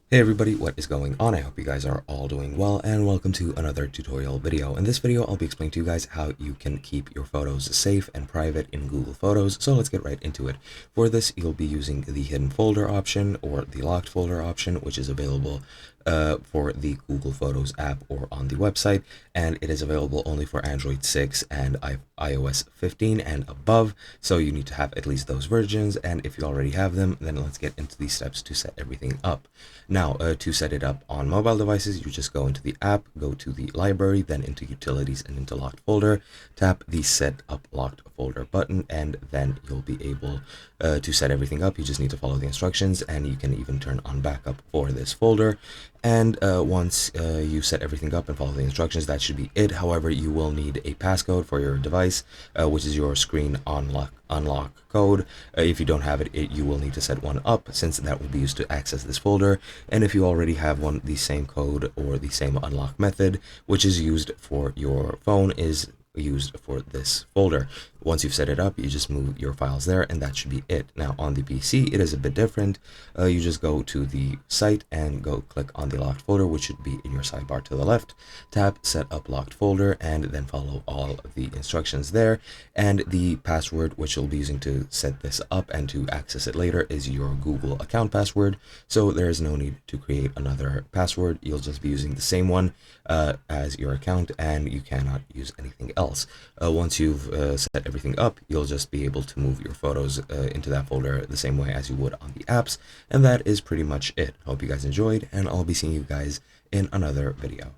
Hey everybody, what is going on? I hope you guys are all doing well and welcome to another tutorial video. In this video, I'll be explaining to you guys how you can keep your photos safe and private in Google Photos. So let's get right into it. For this, you'll be using the hidden folder option or the locked folder option, which is available for the Google Photos app or on the website, and it is available only for Android 6 and iOS 15 and above, so you need to have at least those versions. And if you already have them, then let's get into the steps to set everything up. Now, to set it up on mobile devices, you just go into the app, go to the library, then into utilities and into locked folder, tap the set up locked folder button, and then you'll be able to set everything up. You just need to follow the instructions, and you can even turn on backup for this folder. And once you set everything up and follow the instructions, that should be it. However, you will need a passcode for your device, which is your screen unlock code. If you don't have it, you will need to set one up, since that will be used to access this folder. And if you already have one, the same code or the same unlock method, which is used for your phone, is used for this folder. Once you've set it up, you just move your files there, and that should be it. Now on the PC, it is a bit different. You just go to the site and go click on the locked folder, which should be in your sidebar to the left. Tap set up locked folder, and then follow all of the instructions there. And the password which you'll be using to set this up and to access it later is your Google account password. So there is no need to create another password. You'll just be using the same one as your account, and you cannot use anything else. Once you've set everything up, you'll just be able to move your photos into that folder the same way as you would on the apps. And that is pretty much it. Hope you guys enjoyed, and I'll be seeing you guys in another video.